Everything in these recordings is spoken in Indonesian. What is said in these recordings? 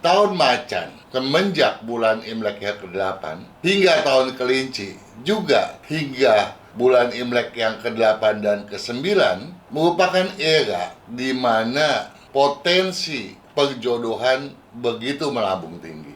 tahun macan semenjak bulan Imlek yang ke-8 hingga tahun kelinci juga hingga bulan Imlek yang ke-8 dan ke-9 merupakan era di mana potensi perjodohan begitu melambung tinggi.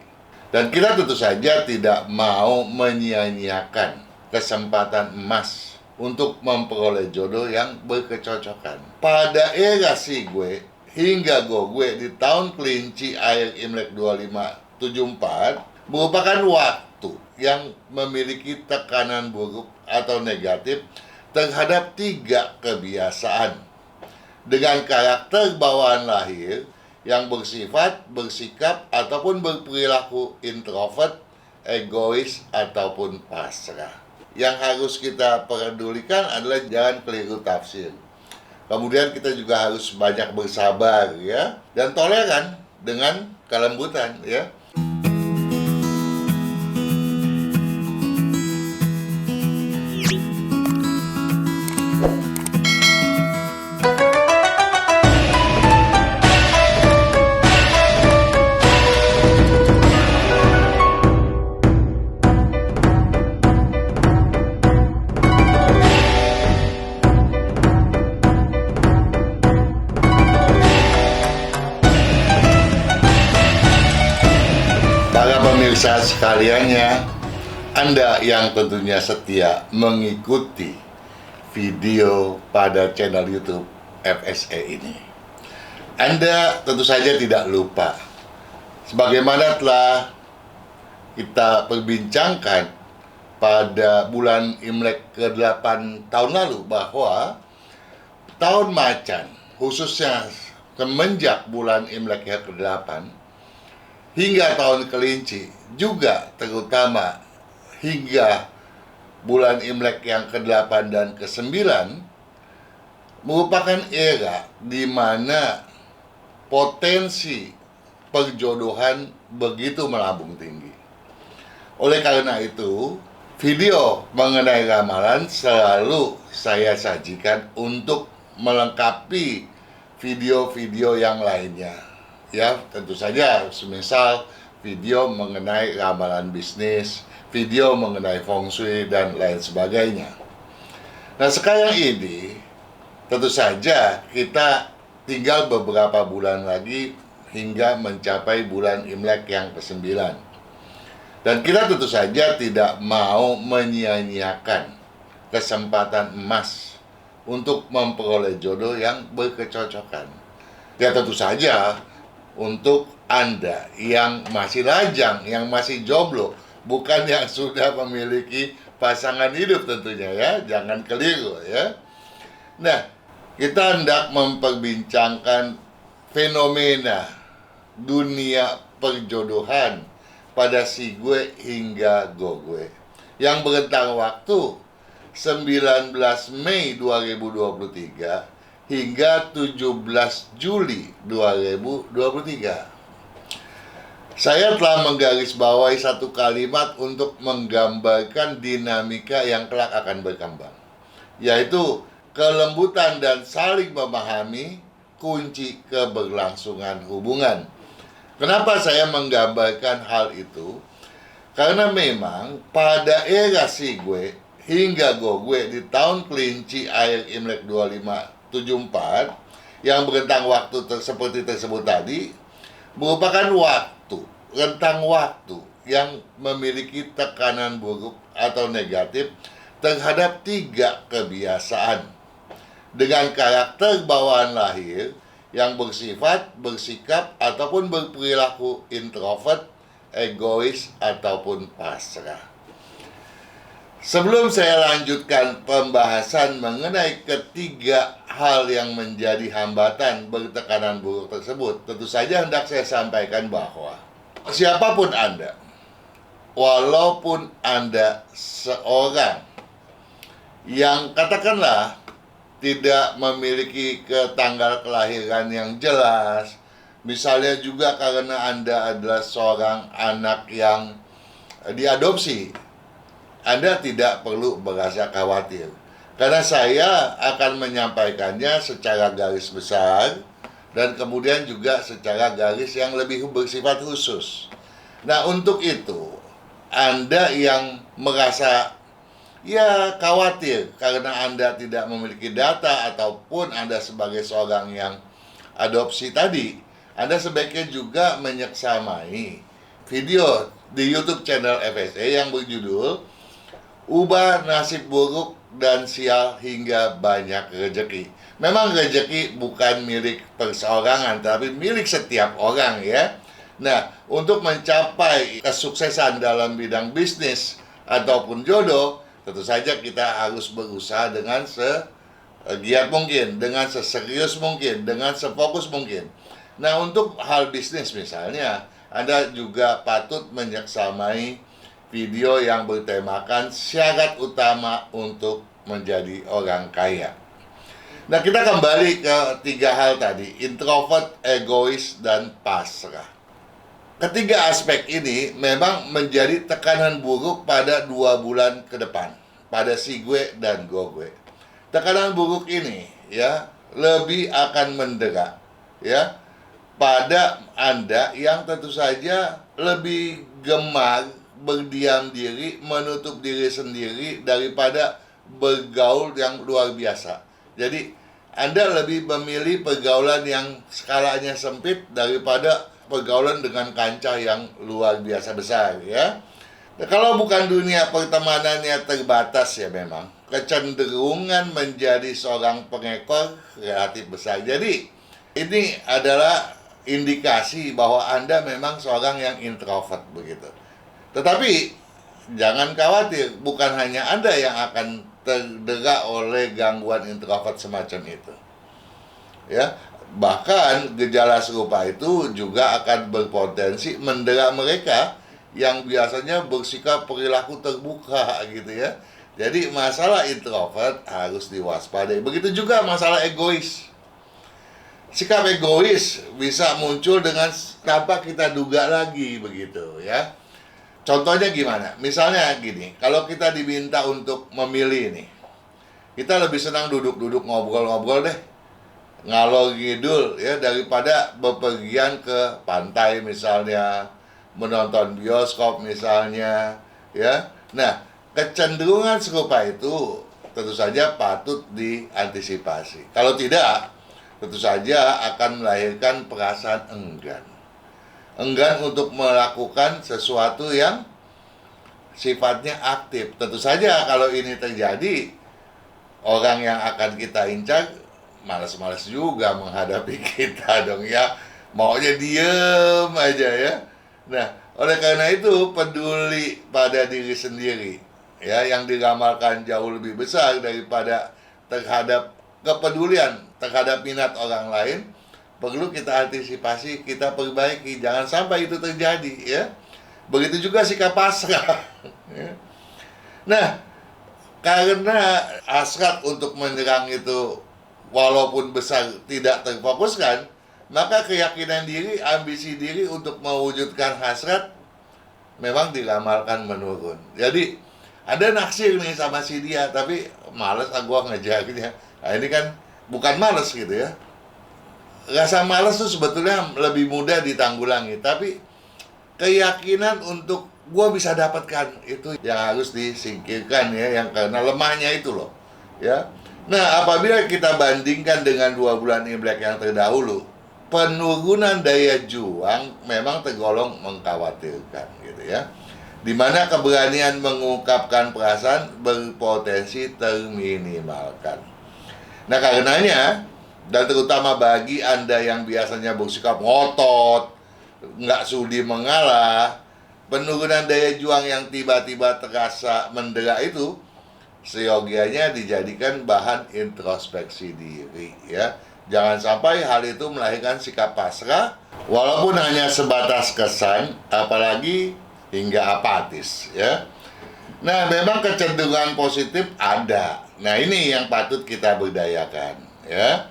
Dan kita tentu saja tidak mau menyia-nyiakan kesempatan emas untuk memperoleh jodoh yang berkecocokan. Pada era Sigwe hingga Gogwe di tahun kelinci akhir Imlek 2574 merupakan waktu yang memiliki tekanan buruk atau negatif terhadap 3 kebiasaan dengan karakter bawaan lahir yang bersifat, bersikap, ataupun berperilaku introvert, egois, ataupun pasrah. Yang harus kita pedulikan adalah jangan keliru tafsir. Kemudian kita juga harus banyak bersabar ya, dan toleran dengan kelembutan ya. Pemirsa sekaliannya, Anda yang tentunya setia mengikuti video pada channel YouTube FSE ini, Anda tentu saja tidak lupa, sebagaimana telah kita perbincangkan pada bulan Imlek ke-8 tahun lalu, bahwa tahun macan, khususnya semenjak bulan Imlek yang ke-8 hingga tahun kelinci, juga terutama hingga bulan Imlek yang ke-8 dan ke-9 merupakan era di mana potensi perjodohan begitu melambung tinggi. Oleh karena itu, video mengenai ramalan selalu saya sajikan untuk melengkapi video-video yang lainnya. Ya, tentu saja semisal video mengenai ramalan bisnis, video mengenai feng shui, dan lain sebagainya. Nah, sekarang ini tentu saja kita tinggal beberapa bulan lagi hingga mencapai bulan Imlek yang ke-9. Dan kita tentu saja tidak mau menyia-nyiakan kesempatan emas untuk memperoleh jodoh yang berkecocokan. Ya, tentu saja untuk Anda yang masih lajang, yang masih jomblo, bukan yang sudah memiliki pasangan hidup tentunya ya, jangan keliru ya. Nah, kita hendak memperbincangkan fenomena dunia perjodohan pada Sigwe hingga Gogwe yang berentang waktu 19 Mei 2023 hingga 17 Juli 2023. Saya telah menggarisbawahi satu kalimat untuk menggambarkan dinamika yang kelak akan berkembang, yaitu kelembutan dan saling memahami kunci keberlangsungan hubungan. Kenapa saya menggambarkan hal itu? Karena memang pada era Sigwe hingga Gogwe di tahun kelinci akhir Imlek 2574 yang berentang waktu seperti tersebut tadi merupakan rentang waktu yang memiliki tekanan buruk atau negatif terhadap 3 kebiasaan dengan karakter bawaan lahir yang bersifat, bersikap, ataupun berperilaku introvert, egois, ataupun pasrah. Sebelum saya lanjutkan pembahasan mengenai ketiga hal yang menjadi hambatan bertekanan buruk tersebut, tentu saja hendak saya sampaikan bahwa siapapun Anda, walaupun Anda seorang yang katakanlah tidak memiliki tanggal kelahiran yang jelas, misalnya juga karena Anda adalah seorang anak yang diadopsi, Anda tidak perlu merasa khawatir, karena saya akan menyampaikannya secara garis besar dan kemudian juga secara garis yang lebih bersifat khusus. Nah, untuk itu, Anda yang merasa ya khawatir karena Anda tidak memiliki data ataupun Anda sebagai seorang yang adopsi tadi, Anda sebaiknya juga menyeksamai video di YouTube channel FSA yang berjudul Ubah Nasib Buruk dan Sial Hingga Banyak Rezeki. Memang rezeki bukan milik perseorangan, tapi milik setiap orang ya. Nah, untuk mencapai kesuksesan dalam bidang bisnis ataupun jodoh, tentu saja kita harus berusaha dengan segiat mungkin, dengan seserius mungkin, dengan sefokus mungkin. Nah, untuk hal bisnis misalnya, Anda juga patut menyeksamai video yang bertemakan syarat utama untuk menjadi orang kaya. Nah, kita kembali ke 3 hal tadi, introvert, egois, dan pasrah. Ketiga aspek ini memang menjadi tekanan buruk pada 2 bulan ke depan, pada si gue dan gue. Tekanan buruk ini ya lebih akan mendera ya pada Anda yang tentu saja lebih gemar berdiam diri, menutup diri sendiri daripada bergaul yang luar biasa. Jadi, Anda lebih memilih pergaulan yang skalanya sempit daripada pergaulan dengan kancah yang luar biasa besar, ya. Nah, kalau bukan dunia pertemanannya terbatas ya memang, kecenderungan menjadi seorang pengekor relatif besar. Jadi, ini adalah indikasi bahwa Anda memang seorang yang introvert begitu. Tetapi jangan khawatir, bukan hanya Anda yang akan terdera oleh gangguan introvert semacam itu. Ya, bahkan gejala serupa itu juga akan berpotensi mendera mereka yang biasanya bersikap perilaku terbuka gitu ya. Jadi masalah introvert harus diwaspadai. Begitu juga masalah egois. Sikap egois bisa muncul dengan tanpa kita duga lagi begitu ya. Contohnya gimana? Misalnya gini, kalau kita diminta untuk memilih nih, kita lebih senang duduk-duduk ngobrol-ngobrol deh, ngalor ngidul ya, daripada bepergian ke pantai misalnya, menonton bioskop misalnya, ya. Nah, kecenderungan serupa itu tentu saja patut diantisipasi. Kalau tidak, tentu saja akan melahirkan perasaan enggan untuk melakukan sesuatu yang sifatnya aktif. Tentu saja kalau ini terjadi, orang yang akan kita incar malas-malas juga menghadapi kita dong ya. Maunya diem aja ya. Nah, oleh karena itu peduli pada diri sendiri ya, yang diramalkan jauh lebih besar daripada terhadap kepedulian terhadap minat orang lain. Perlu kita antisipasi, kita perbaiki, jangan sampai itu terjadi ya. Begitu juga sikap pasrah. Nah, karena hasrat untuk menyerang itu walaupun besar tidak terfokuskan, maka keyakinan diri, ambisi diri untuk mewujudkan hasrat memang diramalkan menurun. Jadi ada naksir nih sama si dia, tapi males gua ngejarnya. Nah, ini kan bukan males gitu ya. Rasa malas tuh sebetulnya lebih mudah ditanggulangi, tapi keyakinan untuk gue bisa dapatkan itu yang harus disingkirkan ya, yang karena lemahnya itu loh ya. Nah, apabila kita bandingkan dengan 2 bulan Imlek yang terdahulu, penurunan daya juang memang tergolong mengkhawatirkan gitu ya, dimana keberanian mengungkapkan perasaan berpotensi terminimalkan. Nah, karenanya, dan terutama bagi Anda yang biasanya bersikap ngotot, nggak sudi mengalah, penurunan daya juang yang tiba-tiba terasa mendera itu seyogianya dijadikan bahan introspeksi diri ya. Jangan sampai hal itu melahirkan sikap pasrah walaupun hanya sebatas kesan, apalagi hingga apatis ya. Nah, memang kecenderungan positif ada. Nah, ini yang patut kita berdayakan ya.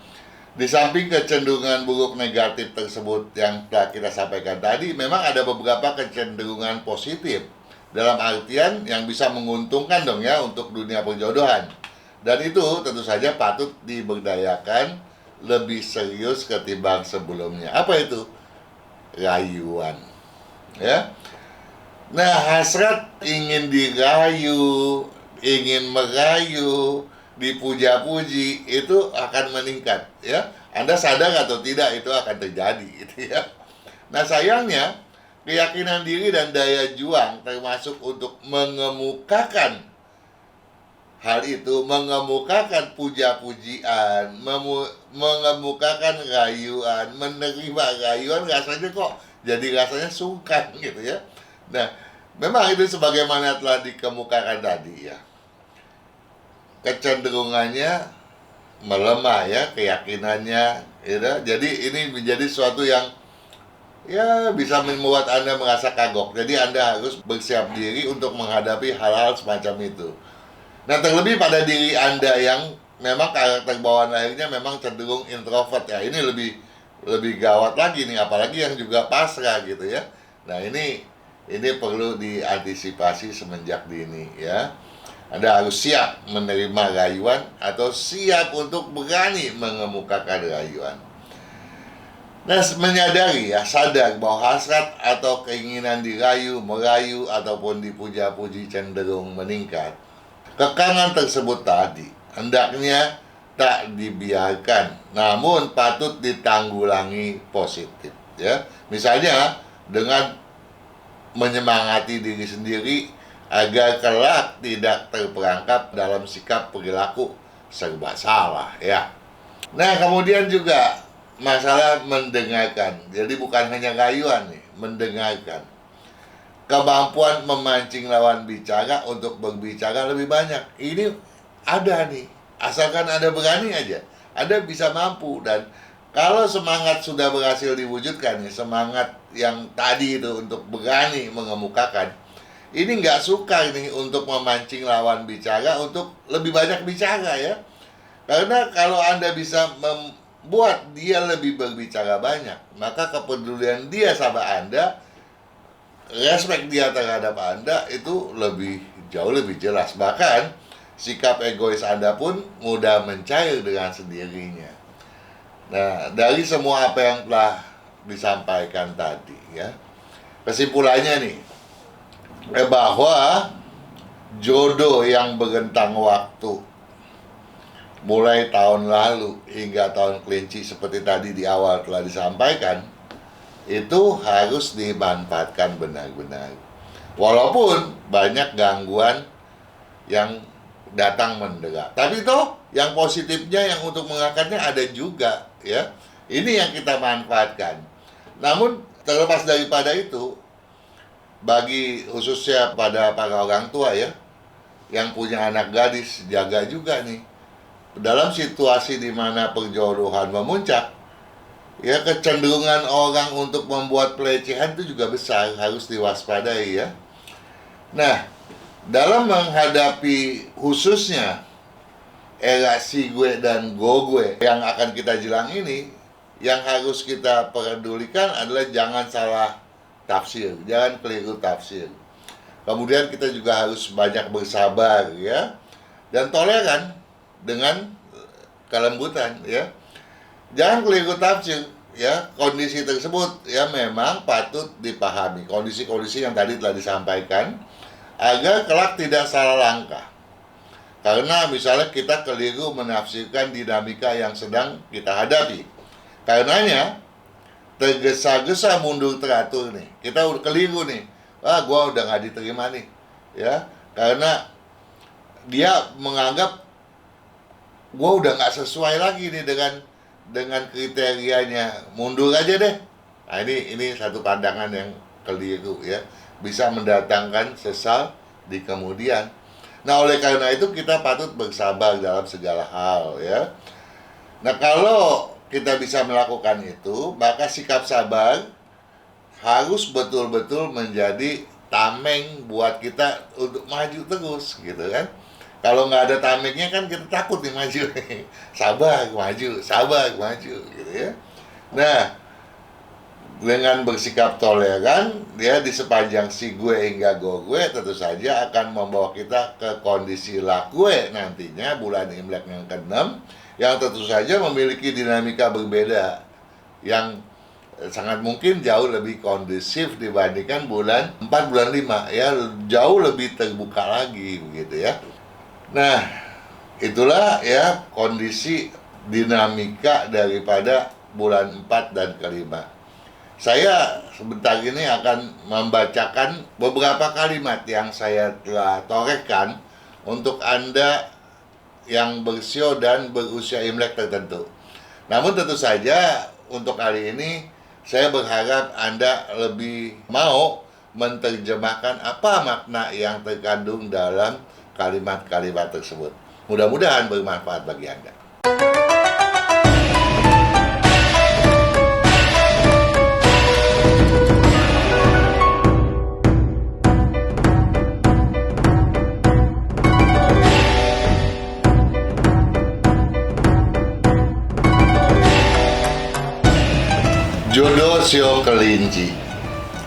Di samping kecenderungan buruk negatif tersebut yang telah kita sampaikan tadi, memang ada beberapa kecenderungan positif dalam artian yang bisa menguntungkan dong ya untuk dunia perjodohan. Dan itu tentu saja patut diberdayakan lebih serius ketimbang sebelumnya. Apa itu? Rayuan. Ya. Nah, hasrat ingin dirayu, ingin merayu, dipuja-puji itu akan meningkat, ya. Anda sadar atau tidak itu akan terjadi, gitu ya. Nah, sayangnya keyakinan diri dan daya juang termasuk untuk mengemukakan hal itu, mengemukakan puja-pujian, mengemukakan rayuan, menerima rayuan, rasanya kok jadi rasanya sungkan gitu ya. Nah, memang itu sebagaimana telah dikemukakan tadi ya, kecenderungannya melemah ya, keyakinannya gitu. Jadi ini menjadi sesuatu yang ya bisa membuat Anda merasa kagok. Jadi Anda harus bersiap diri untuk menghadapi hal-hal semacam itu. Nah, terlebih pada diri Anda yang memang karakter bawaan lahirnya memang cenderung introvert ya. Ini lebih gawat lagi nih, apalagi yang juga pasrah gitu ya. Nah, ini perlu diantisipasi semenjak dini ya. Anda harus siap menerima rayuan atau siap untuk berani mengemukakan rayuan. Nah, menyadari ya, sadar bahwa hasrat atau keinginan dirayu, merayu, ataupun dipuja-puji cenderung meningkat. Kekangan tersebut tadi hendaknya tak dibiarkan, namun patut ditanggulangi positif ya. Misalnya dengan menyemangati diri sendiri agar kelak tidak terperangkap dalam sikap perilaku serba salah ya. Nah, kemudian juga masalah mendengarkan. Jadi bukan hanya rayuan nih, mendengarkan. Kemampuan memancing lawan bicara untuk berbicara lebih banyak. Ini ada nih, asalkan Anda berani aja. Anda bisa mampu, dan kalau semangat sudah berhasil diwujudkan nih, semangat yang tadi itu untuk berani mengemukakan, ini nggak suka ini untuk memancing lawan bicara untuk lebih banyak bicara ya. Karena kalau Anda bisa membuat dia lebih berbicara banyak, maka kepedulian dia sama Anda, respect dia terhadap Anda itu jauh lebih jelas. Bahkan sikap egois Anda pun mudah mencair dengan sendirinya. Nah, dari semua apa yang telah disampaikan tadi ya, kesimpulannya nih, bahwa jodoh yang berentang waktu mulai tahun lalu hingga tahun kelinci seperti tadi di awal telah disampaikan, itu harus dimanfaatkan benar-benar. Walaupun banyak gangguan yang datang mendekat. Tapi toh yang positifnya, yang untuk mengangkatnya ada juga ya. Ini yang kita manfaatkan. Namun terlepas daripada itu, bagi khususnya pada para orang tua ya, yang punya anak gadis, jaga juga nih. Dalam situasi di mana perjodohan memuncak, ya, kecenderungan orang untuk membuat pelecehan itu juga besar, harus diwaspadai ya. Nah, dalam menghadapi khususnya era si gue dan go gue yang akan kita jelang ini, yang harus kita pedulikan adalah jangan salah tafsir, jangan keliru tafsir. Kemudian kita juga harus banyak bersabar ya, dan toleran dengan kelembutan ya. Jangan keliru tafsir ya. Kondisi tersebut ya memang patut dipahami, kondisi-kondisi yang tadi telah disampaikan, agar kelak tidak salah langkah. Karena misalnya kita keliru menafsirkan dinamika yang sedang kita hadapi. Karenanya tergesa-gesa mundur teratur nih, kita udah keliru nih, gua udah nggak diterima nih ya, karena dia menganggap gua udah nggak sesuai lagi nih dengan kriterianya, mundur aja deh. Nah, ini satu pandangan yang keliru ya, bisa mendatangkan sesal di kemudian. Nah, oleh karena itu kita patut bersabar dalam segala hal ya. Nah, kalau kita bisa melakukan itu, maka sikap sabar harus betul-betul menjadi tameng buat kita untuk maju terus gitu kan. Kalau nggak ada tamengnya kan kita takut nih maju. Sabar maju gitu ya. Nah, dengan bersikap toleran dia di sepanjang si gue hingga go gue, tentu saja akan membawa kita ke kondisi la gue nantinya bulan Imlek yang ke-6, yang tentu saja memiliki dinamika berbeda yang sangat mungkin jauh lebih kondusif dibandingkan bulan 4, bulan 5 ya, jauh lebih terbuka lagi begitu ya. Nah, itulah ya kondisi dinamika daripada bulan 4 dan kelima. Saya sebentar ini akan membacakan beberapa kalimat yang saya telah torehkan untuk Anda yang bersio dan berusia Imlek tertentu. Namun tentu saja untuk kali ini saya berharap Anda lebih mau menerjemahkan apa makna yang terkandung dalam kalimat-kalimat tersebut. Mudah-mudahan bermanfaat bagi Anda. Jodoh sio kelinci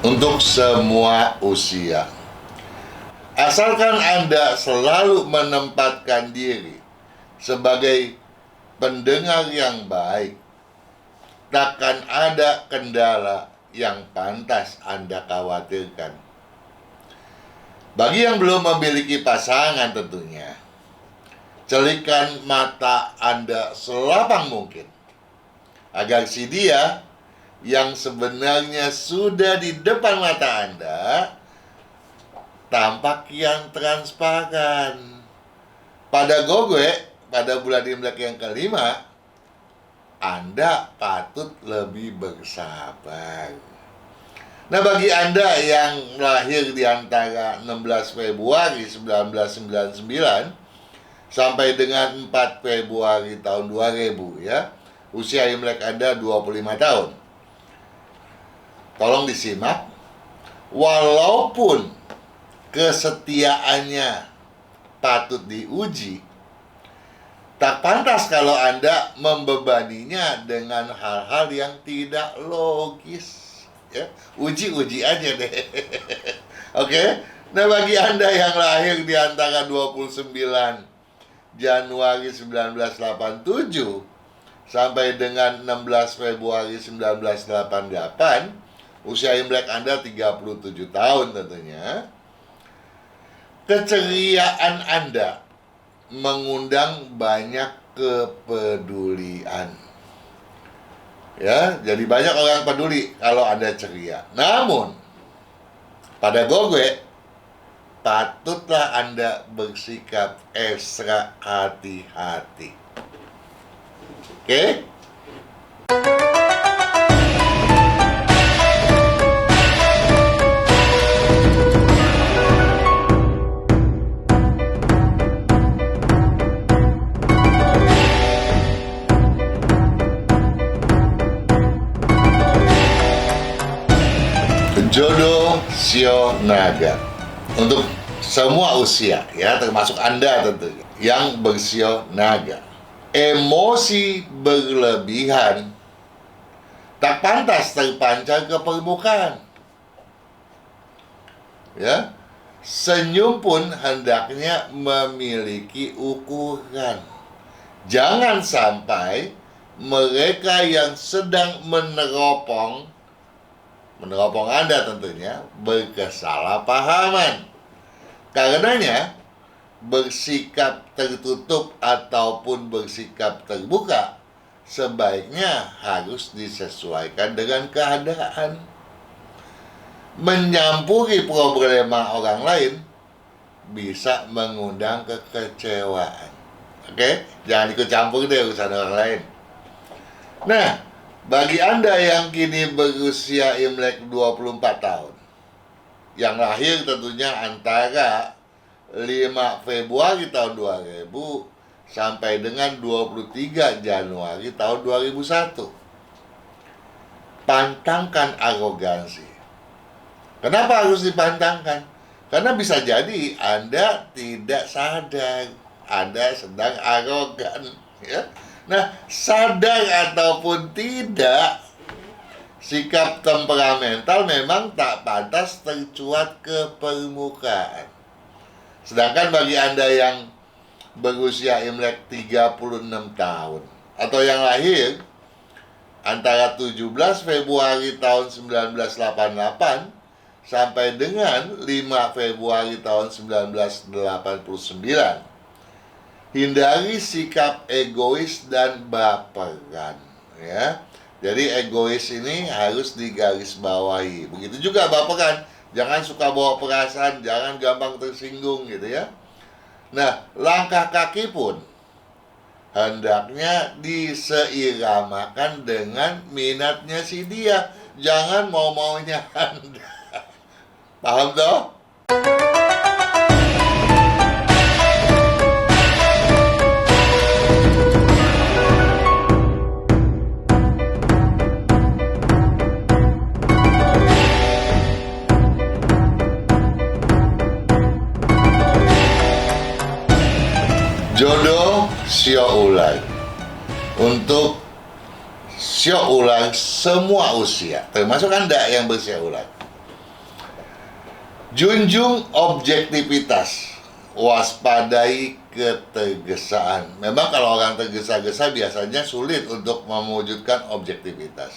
untuk semua usia. Asalkan Anda selalu menempatkan diri sebagai pendengar yang baik, takkan ada kendala yang pantas Anda khawatirkan. Bagi yang belum memiliki pasangan tentunya, celikan mata Anda selapang mungkin agar si dia yang sebenarnya sudah di depan mata Anda tampak yang transparan. Pada gogoe, pada bulan Imlek yang kelima, Anda patut lebih bersabar. Nah, bagi Anda yang lahir di antara 16 Februari 1999 sampai dengan 4 Februari tahun 2000 ya, usia Imlek Anda 25 tahun. Tolong disimak, walaupun kesetiaannya patut diuji, tak pantas kalau Anda membebaninya dengan hal-hal yang tidak logis. Ya, uji-uji aja deh. Oke? Nah, bagi Anda yang lahir di antara 29 Januari 1987 sampai dengan 16 Februari 1988, usia Imlek Anda 37 tahun tentunya. Keceriaan Anda mengundang banyak kepedulian. Ya, jadi banyak orang peduli kalau Anda ceria. Namun, pada gogoe, patutlah Anda bersikap ekstra hati-hati. Oke? Jodoh sio naga untuk semua usia ya, termasuk Anda tentunya yang bersio naga. Emosi berlebihan tak pantas terpancar ke permukaan. Ya, senyum pun hendaknya memiliki ukuran. Jangan sampai mereka yang sedang meneropong Anda tentunya berkesalahpahaman. Karenanya, bersikap tertutup ataupun bersikap terbuka sebaiknya harus disesuaikan dengan keadaan. Menyampuri problema orang lain bisa mengundang kekecewaan. Oke? Jangan ikut campur deh urusan orang lain. Nah, bagi Anda yang kini berusia Imlek 24 tahun, yang lahir tentunya antara 5 Februari tahun 2000 sampai dengan 23 Januari tahun 2001. Pantangkan arogansi. Kenapa harus dipantangkan? Karena bisa jadi Anda tidak sadar Anda sedang arogan, ya. Nah, sadar ataupun tidak, sikap temperamental memang tak pantas tercuat ke permukaan. Sedangkan bagi Anda yang berusia Imlek 36 tahun. Atau yang lahir antara 17 Februari tahun 1988 sampai dengan 5 Februari tahun 1989. Hindari sikap egois dan baperan, ya. Jadi egois ini harus digarisbawahi. Begitu juga baperan, jangan suka bawa perasaan, jangan gampang tersinggung gitu ya. Nah, langkah kaki pun hendaknya diseiramakan dengan minatnya si dia, jangan mau-maunya Anda. Paham toh? Jodoh sio ulang untuk sio ulang semua usia, termasuk Anda yang bersio ulang. Junjung objektivitas, waspadai ketergesaan. Memang kalau orang tergesa-gesa biasanya sulit untuk mewujudkan objektivitas.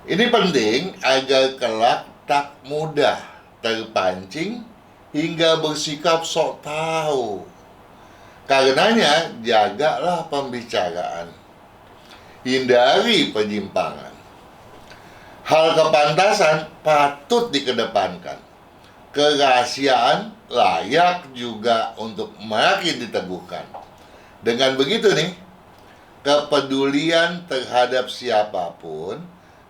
Ini penting agar kelak tak mudah terpancing hingga bersikap sok tahu. Karenanya, jagalah pembicaraan. Hindari penyimpangan. Hal kepantasan patut dikedepankan. Kerahasiaan layak juga untuk makin diteguhkan. Dengan begitu nih, kepedulian terhadap siapapun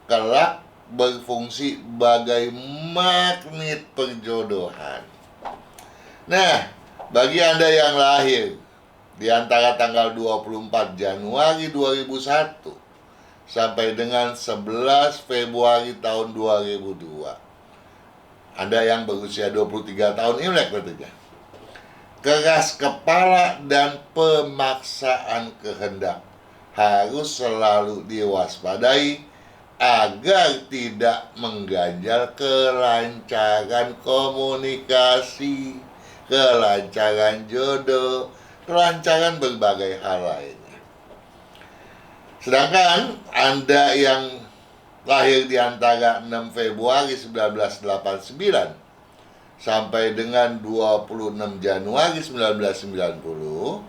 kelak berfungsi bagai magnet perjodohan. Nah, bagi Anda yang lahir di antara tanggal 24 Januari 2001 sampai dengan 11 Februari tahun 2002, Anda yang berusia 23 tahun Imlek tentunya, keras kepala dan pemaksaan kehendak harus selalu diwaspadai agar tidak mengganjal kelancaran komunikasi, kelancaran jodoh, kelancaran berbagai hal lainnya. Sedangkan Anda yang lahir di antara 6 Februari 1989 sampai dengan 26 Januari 1990,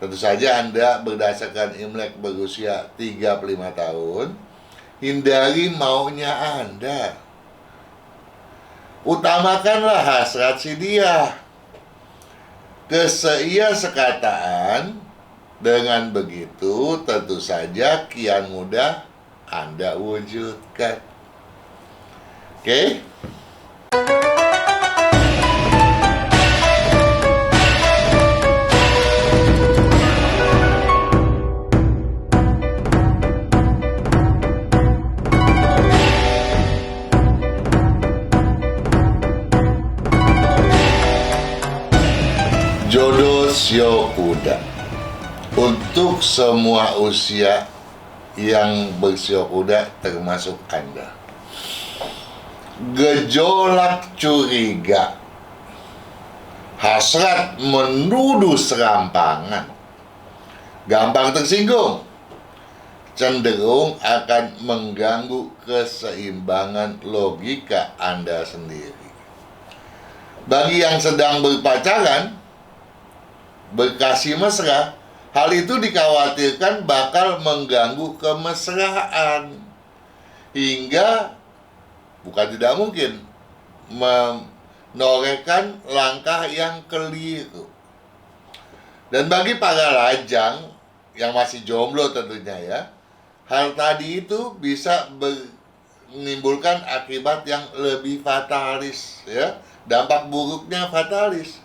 tentu saja Anda berdasarkan Imlek berusia 35 tahun, hindari maunya Anda. Utamakanlah hasrat si dia. Keseia sekataan, dengan begitu tentu saja kian mudah Anda wujudkan. Oke? Jodoh sio kuda untuk semua usia yang bersio kuda termasuk Anda. Gejolak curiga, hasrat menuduh serampangan, gampang tersinggung, cenderung akan mengganggu keseimbangan logika Anda sendiri. Bagi yang sedang berpacaran, berkasih mesra, hal itu dikhawatirkan bakal mengganggu kemesraan hingga bukan tidak mungkin menorehkan langkah yang keliru. Dan bagi para lajang yang masih jomblo tentunya ya, hal tadi itu bisa menimbulkan akibat yang lebih fatalis ya, dampak buruknya fatalis,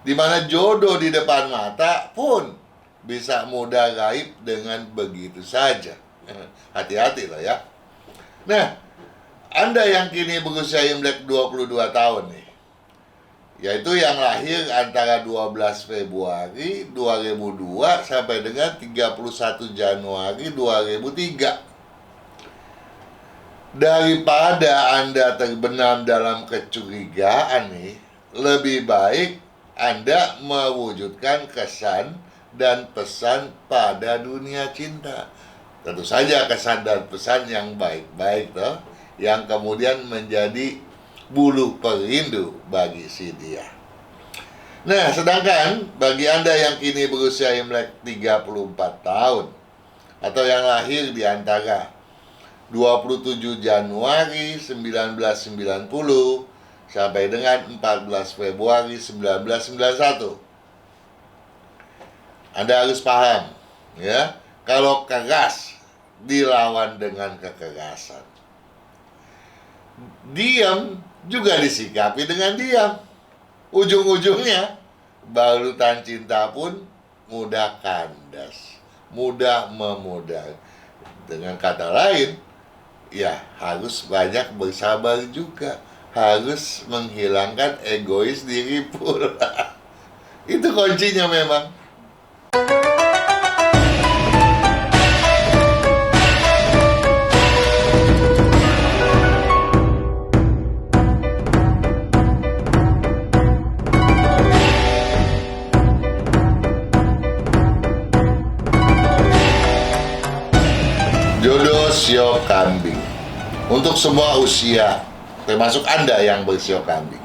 di mana jodoh di depan mata pun bisa mudah gaib dengan begitu saja. Hati-hati loh ya. Nah, Anda yang kini berusia Imlek 22 tahun nih, yaitu yang lahir antara 12 Februari 2002 sampai dengan 31 Januari 2003. Daripada Anda terbenam dalam kecurigaan nih, lebih baik Anda mewujudkan kesan dan pesan pada dunia cinta. Tentu saja kesan dan pesan yang baik-baik toh, yang kemudian menjadi bulu perindu bagi si dia. Nah, sedangkan bagi Anda yang kini berusia Imlek 34 tahun atau yang lahir di antara 27 Januari 1990 sampai dengan 14 Februari 1991. Anda harus paham, ya, kalau keras dilawan dengan kekerasan. Diam juga disikapi dengan diam. Ujung-ujungnya balutan cinta pun mudah kandas, mudah memudar. Dengan kata lain, ya harus banyak bersabar juga, harus menghilangkan egois diri pula. Itu kuncinya memang. Jodoh sio kambing. Untuk semua usia, termasuk Anda yang bersio kambing.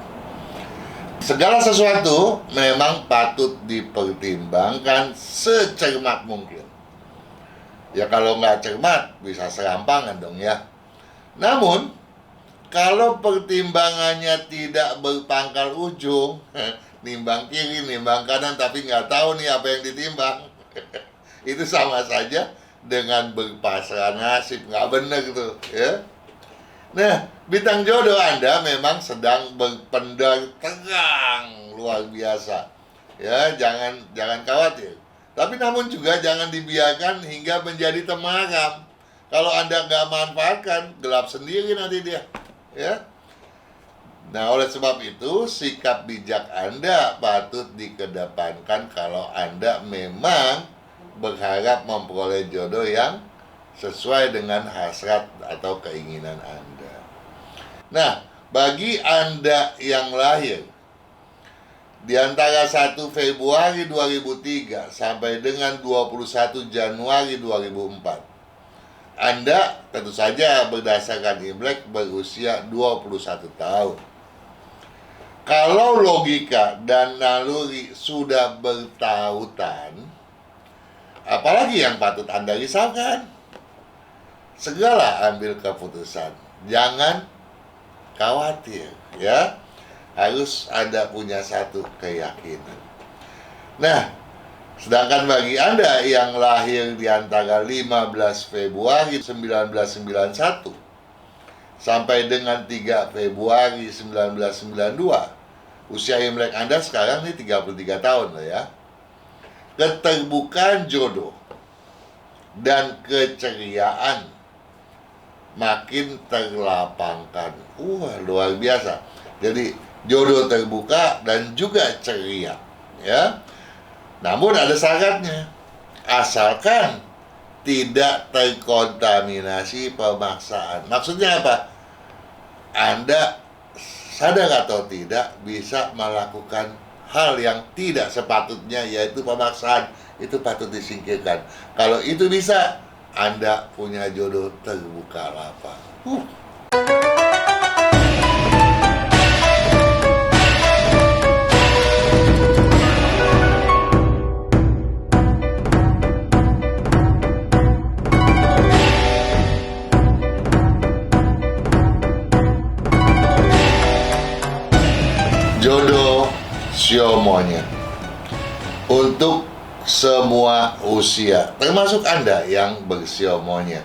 Segala sesuatu memang patut dipertimbangkan secermat mungkin. Ya kalau nggak cermat, bisa serampangan dong ya. Namun, kalau pertimbangannya tidak berpangkal ujung, nimbang kiri, nimbang kanan, tapi nggak tahu nih apa yang ditimbang. Itu sama saja dengan berpasrah nasib, nggak bener tuh ya. Nah, bintang jodoh Anda memang sedang berpendar terang luar biasa ya, jangan khawatir, tapi namun juga jangan dibiarkan hingga menjadi temaram. Kalau Anda nggak manfaatkan, gelap sendiri nanti dia ya. Nah, oleh sebab itu sikap bijak Anda patut dikedepankan kalau Anda memang berharap memperoleh jodoh yang sesuai dengan hasrat atau keinginan Anda. Nah, bagi Anda yang lahir di antara 1 Februari 2003 sampai dengan 21 Januari 2004, Anda tentu saja berdasarkan Imlek berusia 21 tahun. Kalau logika dan naluri sudah bertautan, apalagi yang patut Anda risaukan? Segala ambil keputusan. Jangan khawatir, ya. Harus Anda punya satu keyakinan. Nah, sedangkan bagi Anda yang lahir di antara 15 Februari 1991 sampai dengan 3 Februari 1992, usia Imlek Anda sekarang nih 33 tahun loh ya. Keterbukaan jodoh dan keceriaan makin terlapangkan. Luar biasa. Jadi jodoh terbuka dan juga ceria ya. Namun ada syaratnya. Asalkan tidak terkontaminasi pemaksaan. Maksudnya apa? Anda sadar atau tidak bisa melakukan hal yang tidak sepatutnya, yaitu pemaksaan. Itu patut disingkirkan. Kalau itu bisa, Anda punya jodoh terbuka lapang. Jodoh sio monyet untuk semua usia, termasuk Anda yang bersio monyet.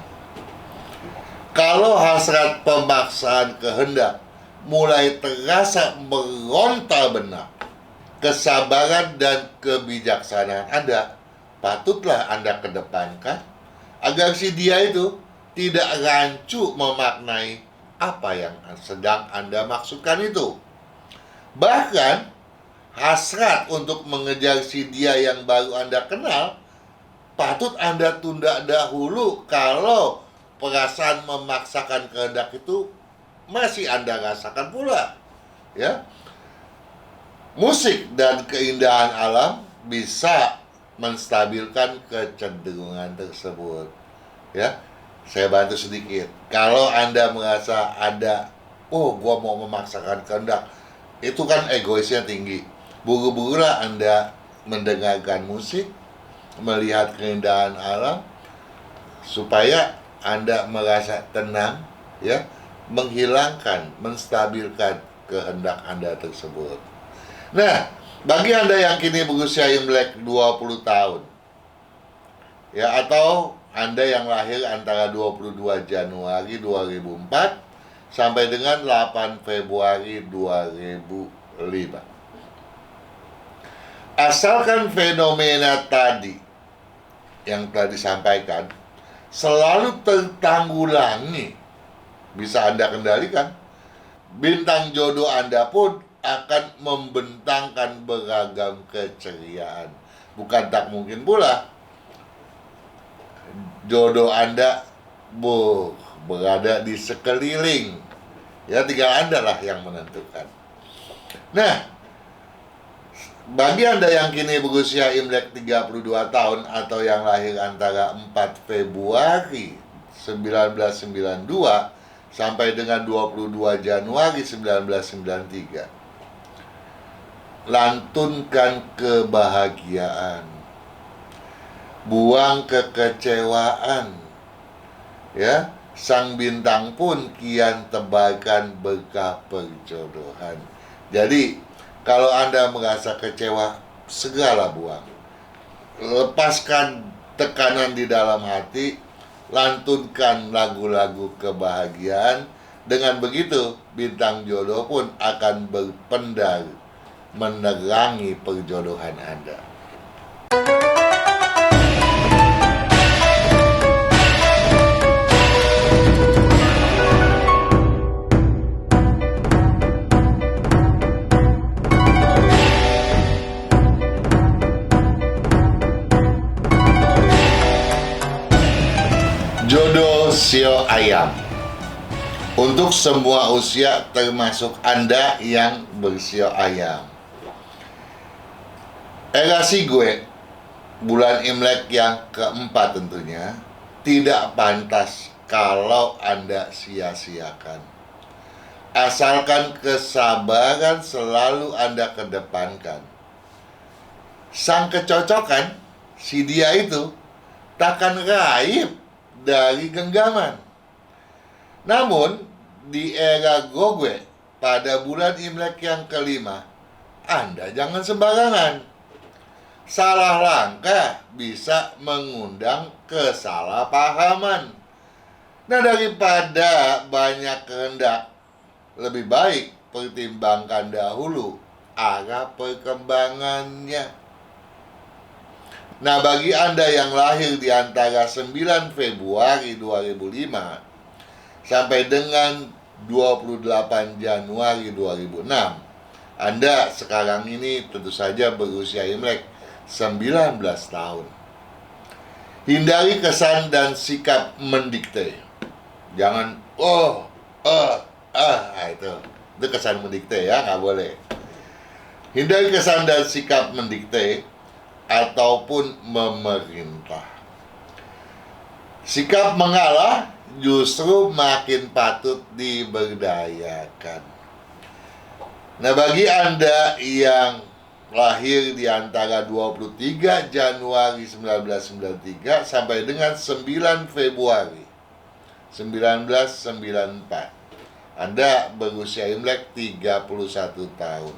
Kalau hasrat pemaksaan kehendak mulai terasa meronta-benak, kesabaran dan kebijaksanaan Anda patutlah Anda kedepankan agar si dia itu tidak rancu memaknai apa yang sedang Anda maksudkan itu. Bahkan hasrat untuk mengejar si dia yang baru Anda kenal patut Anda tunda dahulu kalau perasaan memaksakan kehendak itu masih Anda rasakan pula. Ya. Musik dan keindahan alam bisa menstabilkan kecenderungan tersebut. Ya, saya bantu sedikit. Kalau Anda merasa gua mau memaksakan kehendak, itu kan egoisnya tinggi. Buru-burulah Anda mendengarkan musik, melihat keindahan alam, supaya Anda merasa tenang, ya, menghilangkan, menstabilkan kehendak Anda tersebut. Nah, bagi Anda yang kini berusia Imlek 20 tahun, ya, atau Anda yang lahir antara 22 Januari 2004 sampai dengan 8 Februari 2005. Asalkan fenomena tadi yang telah disampaikan selalu tertanggulangi, bisa Anda kendalikan, bintang jodoh Anda pun akan membentangkan beragam keceriaan. Bukan tak mungkin pula jodoh Anda berada di sekeliling. Ya, tinggal Anda lah yang menentukan. Nah, bagi Anda yang kini berusia Imlek 32 tahun atau yang lahir antara 4 Februari 1992 sampai dengan 22 Januari 1993, lantunkan kebahagiaan, buang kekecewaan, ya. Sang bintang pun kian tebarkan berkah perjodohan. Jadi, kalau Anda merasa kecewa, segeralah buang. Lepaskan tekanan di dalam hati, lantunkan lagu-lagu kebahagiaan. Dengan begitu, bintang jodoh pun akan berpendar menerangi perjodohan Anda. Jodoh sio ayam untuk semua usia, termasuk Anda yang bersio ayam. Elasi gue, bulan Imlek yang keempat tentunya tidak pantas kalau Anda sia-siakan. Asalkan kesabaran selalu Anda kedepankan. Sang kecocokan, si dia itu takkan raib dari genggaman. Namun, di era Gogue pada bulan Imlek yang kelima, Anda jangan sembarangan. Salah langkah bisa mengundang kesalahpahaman. Nah, daripada banyak kehendak, lebih baik pertimbangkan dahulu arah perkembangannya. Nah, bagi Anda yang lahir di antara 9 Februari 2005 sampai dengan 28 Januari 2006, Anda sekarang ini tentu saja berusia Imlek 19 tahun. Hindari kesan dan sikap mendikte. Jangan, itu kesan mendikte ya, nggak boleh. Hindari kesan dan sikap mendikte ataupun memerintah. Sikap mengalah justru makin patut diberdayakan. Nah, bagi Anda yang lahir di antara 23 Januari 1993 sampai dengan 9 Februari 1994, Anda berusia Imlek 31 tahun.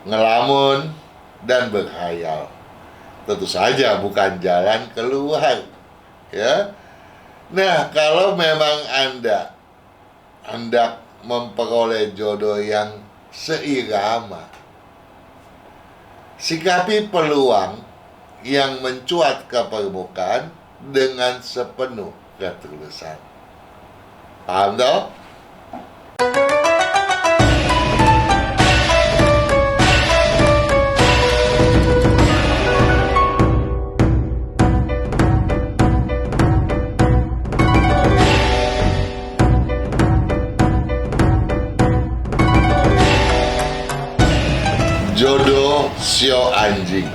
Ngelamun dan berkhayal tentu saja bukan jalan keluar, ya. Nah, kalau memang Anda hendak memperoleh jodoh yang seirama, sikapi peluang yang mencuat ke permukaan dengan sepenuh ketulusan. Paham toh? sio anjing.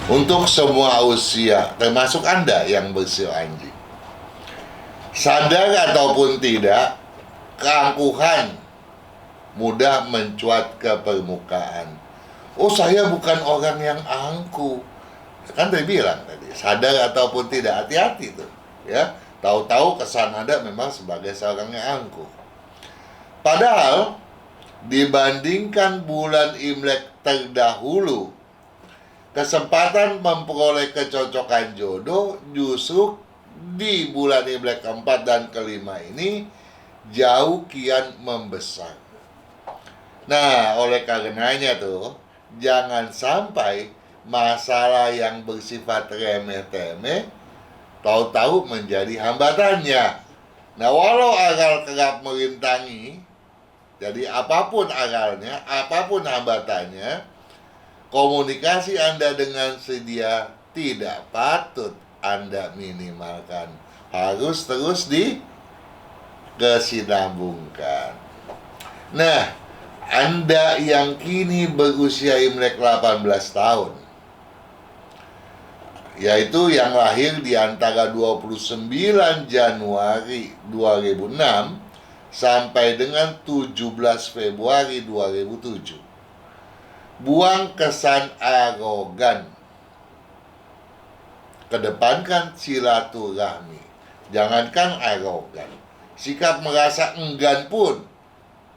Untuk semua usia, termasuk Anda yang bersio anjing. Sadar ataupun tidak, keangkuhan mudah mencuat ke permukaan. Oh, saya bukan orang yang angkuh. Kan tadi bilang tadi, sadar ataupun tidak, hati-hati tuh, ya. Tahu-tahu kesan Anda memang sebagai seorang yang angkuh. Padahal dibandingkan bulan Imlek terdahulu, kesempatan memperoleh kecocokan jodoh justru di bulan Imlek keempat dan kelima ini jauh kian membesar. Nah, oleh karenanya tuh, jangan sampai masalah yang bersifat remeh-temeh tahu-tahu menjadi hambatannya. Nah, walau agal kerap merintangi, jadi apapun agalnya, apapun hambatannya, komunikasi Anda dengan si dia tidak patut Anda minimalkan. Harus terus dikesinambungkan. Nah, Anda yang kini berusia Imlek 18 tahun, yaitu yang lahir di antara 29 Januari 2006 sampai dengan 17 Februari 2007. Buang kesan arogan. Kedepankan silaturahmi. Jangankan arogan, sikap merasa enggan pun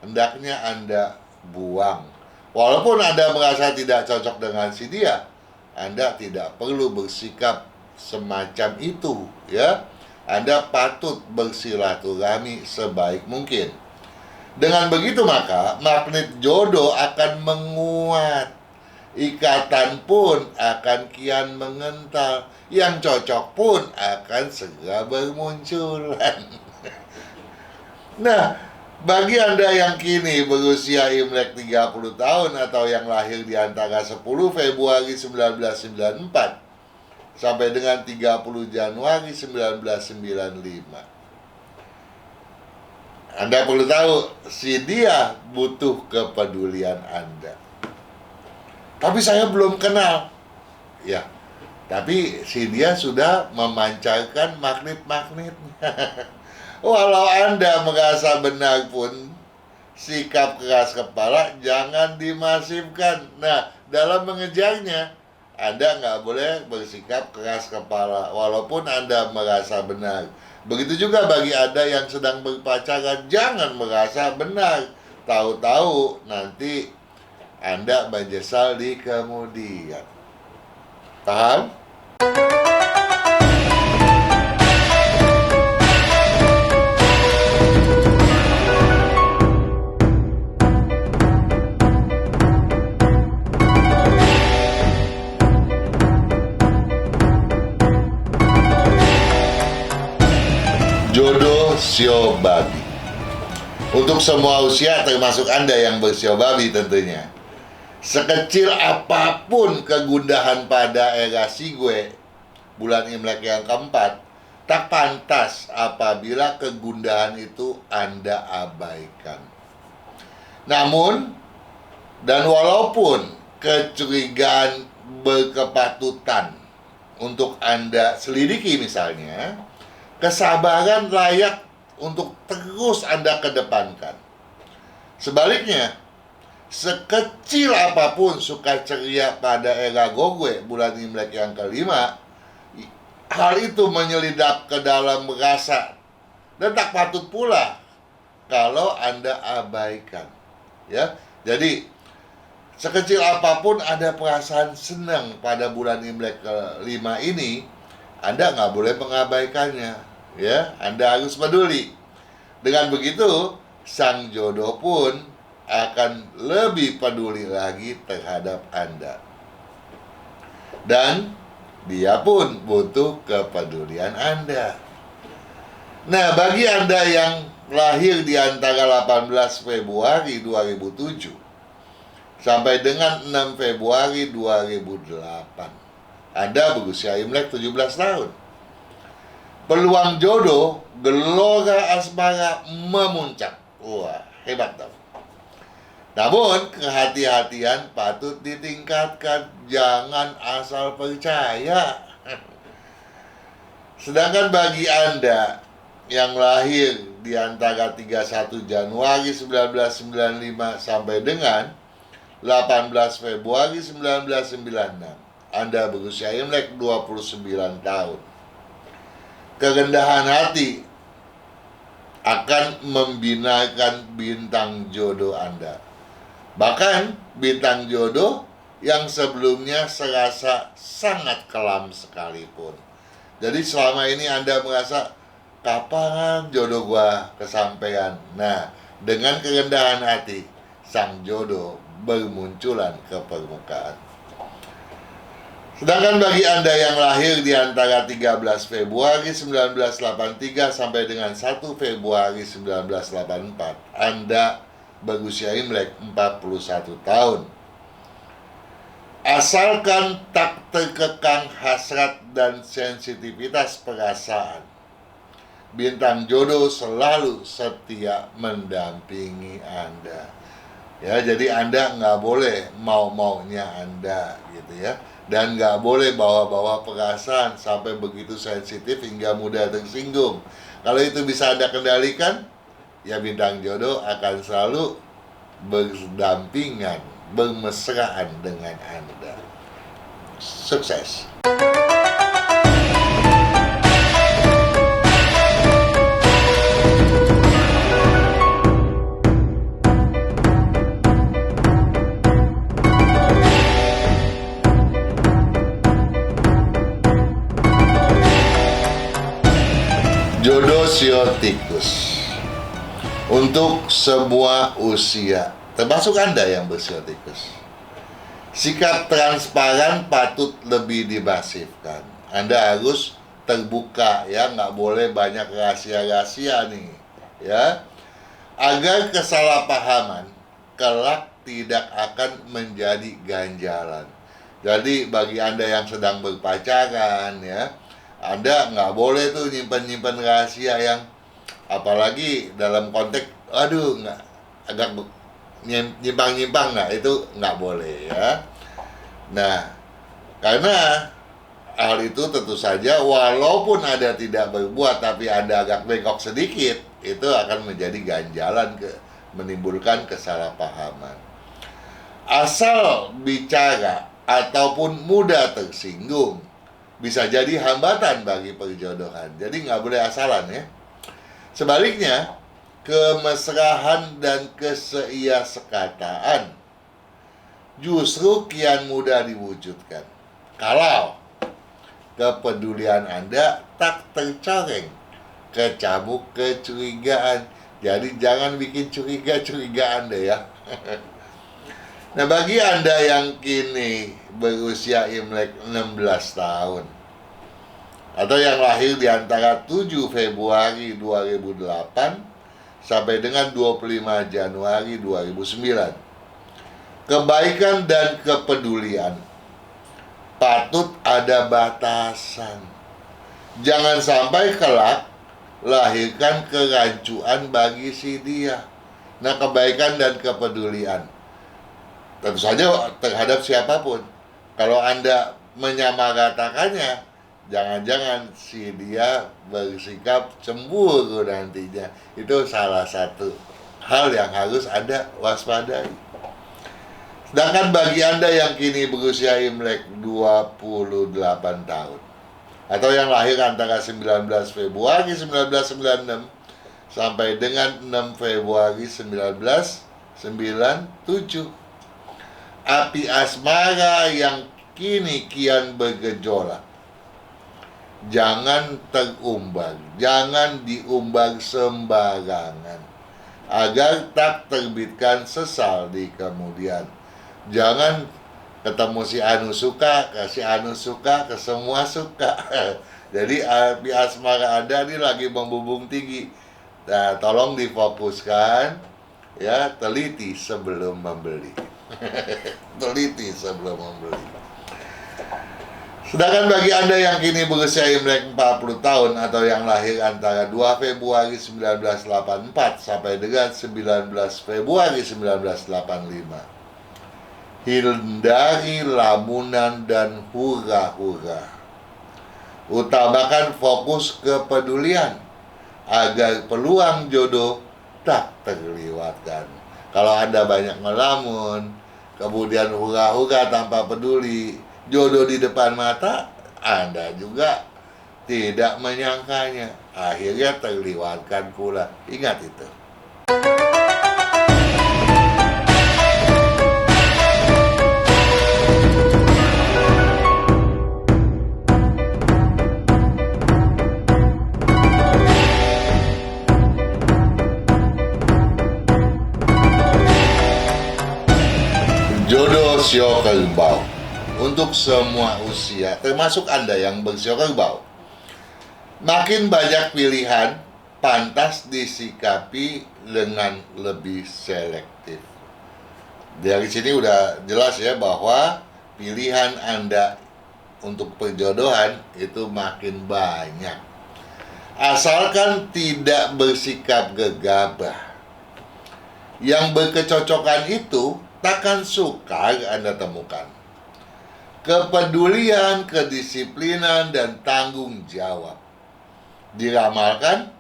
hendaknya Anda buang. Walaupun Anda merasa tidak cocok dengan si dia, Anda tidak perlu bersikap semacam itu, ya. Anda patut bersilaturahmi sebaik mungkin. Dengan begitu maka magnet jodoh akan menguat. Ikatan pun akan kian mengental. Yang cocok pun akan segera bermunculan. Nah, bagi Anda yang kini berusia Imlek 30 tahun atau yang lahir di antara 10 Februari 1994 sampai dengan 30 Januari 1995, Anda perlu tahu, si dia butuh kepedulian Anda. Tapi saya belum kenal. Ya, tapi si dia sudah memancarkan magnet-magnetnya. Walau Anda merasa benar pun, sikap keras kepala jangan dimasifkan. Nah, dalam mengejarnya, Anda nggak boleh bersikap keras kepala, walaupun Anda merasa benar. Begitu juga bagi Anda yang sedang berpacaran, jangan merasa benar. Tahu-tahu nanti Anda menyesal di kemudian. Paham? Jodoh sio babi. Untuk semua usia termasuk Anda yang bersio babi tentunya. Sekecil apapun kegundahan pada era Sigwe bulan Imlek yang keempat, tak pantas apabila kegundahan itu Anda abaikan. Namun, dan walaupun kecurigaan berkepatutan untuk Anda selidiki misalnya, kesabaran layak untuk terus Anda kedepankan. Sebaliknya, sekecil apapun sukaceria pada era Gogwe bulan Imlek yang kelima, hal itu menyelidap ke dalam rasa dan tak patut pula kalau Anda abaikan. Ya, jadi sekecil apapun ada perasaan senang pada bulan Imlek kelima ini, Anda nggak boleh mengabaikannya. Ya, Anda harus peduli. Dengan begitu, sang jodoh pun akan lebih peduli lagi terhadap Anda. Dan dia pun butuh kepedulian Anda. Nah, bagi Anda yang lahir di antara 18 Februari 2007 sampai dengan 6 Februari 2008, Anda berusia Imlek 17 tahun. Peluang jodoh, gelora asmara memuncak. Wah, hebat dong. Namun, kehati-hatian patut ditingkatkan, jangan asal percaya. Sedangkan bagi Anda yang lahir di antara 31 Januari 1995 sampai dengan 18 Februari 1996, Anda berusia Imlek 29 tahun. Kerendahan hati akan membinakan bintang jodoh Anda. Bahkan bintang jodoh yang sebelumnya serasa sangat kelam sekalipun. Jadi selama ini Anda merasa, kapan jodoh gua kesampaian? Nah, dengan kerendahan hati, sang jodoh bermunculan ke permukaan. Sedangkan bagi Anda yang lahir di antara 13 Februari 1983 sampai dengan 1 Februari 1984, Anda berusia Imlek 41 tahun. Asalkan tak terkekang hasrat dan sensitivitas perasaan, bintang jodoh selalu setia mendampingi Anda. Ya, jadi Anda nggak boleh mau-maunya Anda, gitu ya. Dan nggak boleh bawa-bawa perasaan sampai begitu sensitif hingga mudah tersinggung. Kalau itu bisa Anda kendalikan, ya bintang jodoh akan selalu berdampingan, bermesraan dengan Anda. Sukses! Jodoh sio tikus untuk semua usia, termasuk Anda yang bersio tikus. Sikap transparan patut lebih dimasifkan. Anda harus terbuka, ya, nggak boleh banyak rahasia-rahasia nih, ya, agar kesalahpahaman kelak tidak akan menjadi ganjalan. Jadi bagi Anda yang sedang berpacaran, ya, Anda nggak boleh tuh nyimpan-nyimpan rahasia yang, apalagi dalam konteks, aduh, nggak, agak nyimpang-nyimpang, nggak, itu nggak boleh, ya. Nah, karena hal itu tentu saja, walaupun Anda tidak berbuat, tapi Anda agak bengkok sedikit, itu akan menjadi ganjalan, menimbulkan kesalahpahaman. Asal bicara ataupun mudah tersinggung bisa jadi hambatan bagi perjodohan. Jadi nggak boleh asalan, ya. Sebaliknya, kemesraan dan keseia-sekataan justru kian mudah diwujudkan kalau kepedulian Anda tak tercoreng kecamuk kecurigaan. Jadi jangan bikin curiga-curigaan deh, ya. Nah, bagi Anda yang kini berusia Imlek 16 tahun atau yang lahir di antara 7 Februari 2008 sampai dengan 25 Januari 2009, kebaikan dan kepedulian patut ada batasan. Jangan sampai kelak lahirkan kerancuan bagi si dia. Nah, kebaikan dan kepedulian tentu saja terhadap siapapun. Kalau Anda menyamaratakannya, jangan-jangan si dia bersikap cemburu nantinya. Itu salah satu hal yang harus Anda waspadai. Sedangkan bagi Anda yang kini berusia Imlek 28 tahun atau yang lahir antara 19 Februari 1996 sampai dengan 6 Februari 1997, api asmara yang kini kian bergejolak jangan terumbar, jangan diumbar sembarangan, agar tak terbitkan sesal di kemudian. Jangan ketemu si Anu suka, ke si Anu suka, ke semua suka. Jadi api asmara Anda ini lagi membubung tinggi. Nah, tolong difokuskan, ya, teliti sebelum membeli. Teliti sebelum membeli. Sedangkan bagi Anda yang kini berusia Imlek 40 tahun atau yang lahir antara 2 Februari 1984 sampai dengan 19 Februari 1985, hindari lamunan dan hura-hura. Utamakan fokus kepedulian agar peluang jodoh tak terlewatkan. Kalau Anda banyak ngelamun, kemudian hura-hura tanpa peduli jodoh di depan mata, Anda juga tidak menyangkanya. Akhirnya terlewatkan pula. Ingat itu. Jodoh sio kerbau. Untuk semua usia, termasuk Anda yang bersio kerbau, makin banyak pilihan, pantas disikapi dengan lebih selektif. Dari sini udah jelas ya bahwa pilihan Anda untuk perjodohan itu makin banyak. Asalkan tidak bersikap gegabah. Yang berkecocokan itu takkan sukar Anda temukan. Kepedulian, kedisiplinan, dan tanggung jawab diramalkan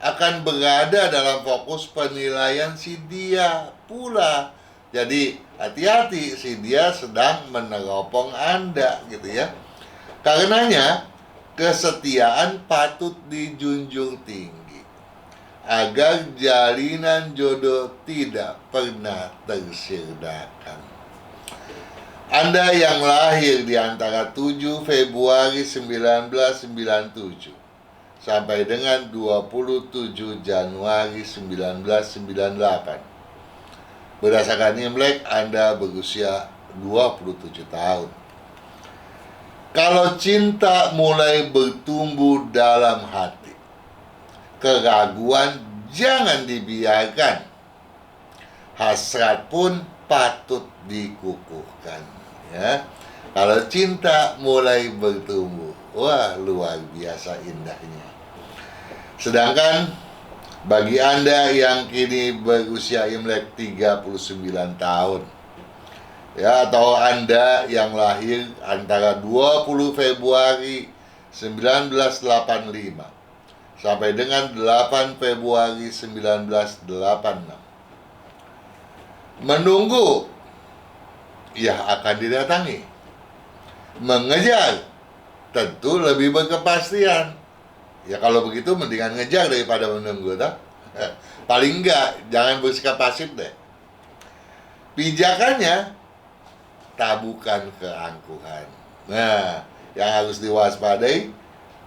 akan berada dalam fokus penilaian si dia pula. Jadi hati-hati, si dia sedang meneropong Anda gitu ya. Karenanya kesetiaan patut dijunjung tinggi agar jalinan jodoh tidak pernah tersirnakan. Anda yang lahir di antara 7 Februari 1997 sampai dengan 27 Januari 1998. Berdasarkan Imlek, Anda berusia 27 tahun. Kalau cinta mulai bertumbuh dalam hati, keraguan jangan dibiarkan. Hasrat pun patut dikukuhkan. Ya, kalau cinta mulai bertumbuh, wah luar biasa indahnya. Sedangkan bagi Anda yang kini berusia Imlek 39 tahun, ya, atau Anda yang lahir antara 20 Februari 1985 sampai dengan 8 Februari 1986, menunggu ya akan didatangi. Mengejar tentu lebih berkepastian. Ya kalau begitu mendingan ngejar daripada menunggu, tak? Paling enggak jangan bersikap pasif deh. Pijakannya tabukan keangkuhan. Nah, yang harus diwaspadai,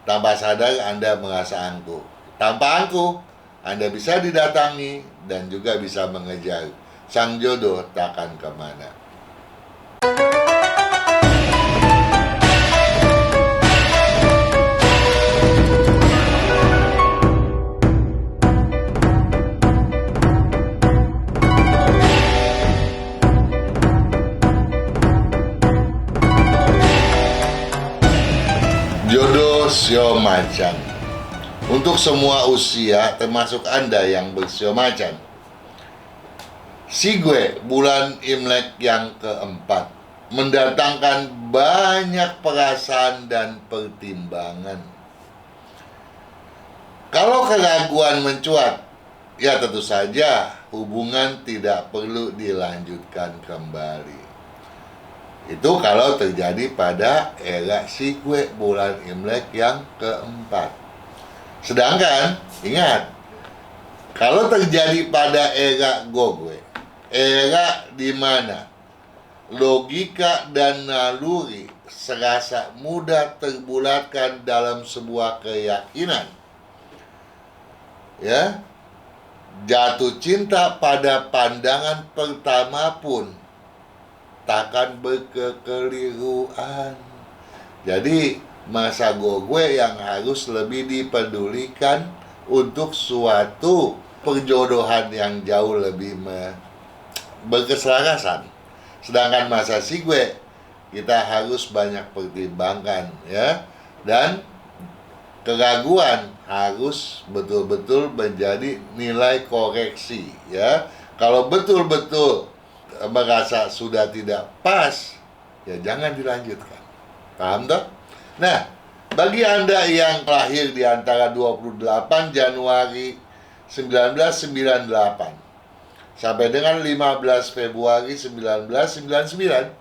tanpa sadar Anda merasa angkuh. Tanpa angkuh, Anda bisa didatangi dan juga bisa mengejar. Sang jodoh takkan kemana. Jodoh sio macan. Untuk semua usia, termasuk Anda yang bersio macan, Sigwe bulan Imlek yang keempat mendatangkan banyak perasaan dan pertimbangan. Kalau keraguan mencuat, ya tentu saja hubungan tidak perlu dilanjutkan kembali. Itu kalau terjadi pada era Sigwe bulan Imlek yang keempat. Sedangkan, ingat, kalau terjadi pada era Gogwe, era di mana logika dan naluri serasa mudah terbulatkan dalam sebuah keyakinan, ya, jatuh cinta pada pandangan pertama pun takkan berkekeliruan. Jadi masa Gogwe yang harus lebih dipedulikan untuk suatu perjodohan yang jauh lebih berkeselarasan. Sedangkan masa Sigwe kita harus banyak pertimbangkan ya. Dan keraguan harus betul-betul menjadi nilai koreksi ya. Kalau betul-betul merasa sudah tidak pas, ya jangan dilanjutkan. Paham toh? Nah, bagi Anda yang lahir di antara 28 Januari 1998 sampai dengan 15 Februari 1999,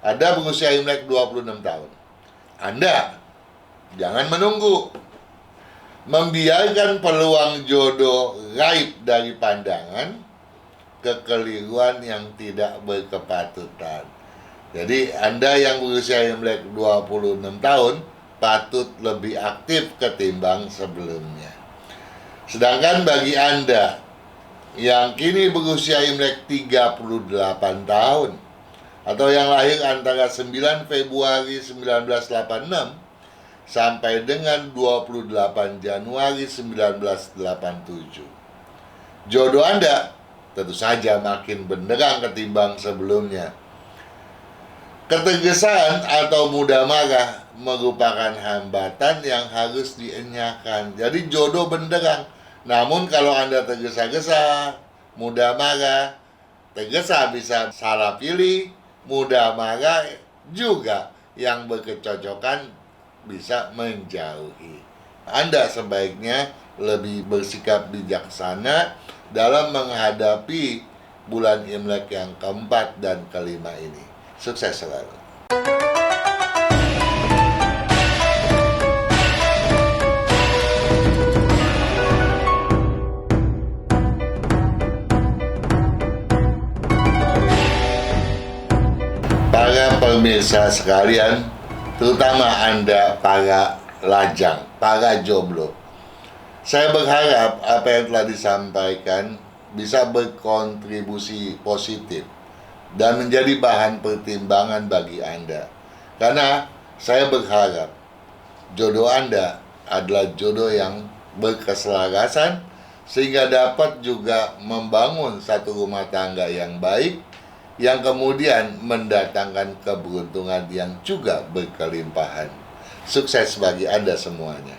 Anda berusia Imlek 26 tahun. Anda jangan menunggu, membiarkan peluang jodoh raib dari pandangan, kekeliruan yang tidak berkepatutan. Jadi Anda yang berusia Imlek 26 tahun patut lebih aktif ketimbang sebelumnya. Sedangkan bagi Anda yang kini berusia Imlek 38 tahun atau yang lahir antara 9 Februari 1986 sampai dengan 28 Januari 1987. Jodoh Anda tentu saja makin benderang ketimbang sebelumnya. Ketegasan atau mudah marah merupakan hambatan yang harus dienyahkan. Jadi jodoh benderang. Namun kalau Anda tergesa-gesa, mudah marah, tergesa bisa salah pilih, mudah marah juga yang berkecocokan bisa menjauhi. Anda sebaiknya lebih bersikap bijaksana dalam menghadapi bulan Imlek yang keempat dan kelima ini. Sukses selalu. Para pemirsa sekalian, terutama Anda para lajang, para jomblo, saya berharap apa yang telah disampaikan bisa berkontribusi positif dan menjadi bahan pertimbangan bagi Anda. Karena saya berharap jodoh Anda adalah jodoh yang berkeselarasan sehingga dapat juga membangun satu rumah tangga yang baik yang kemudian mendatangkan keberuntungan yang juga berkelimpahan. Sukses bagi Anda semuanya.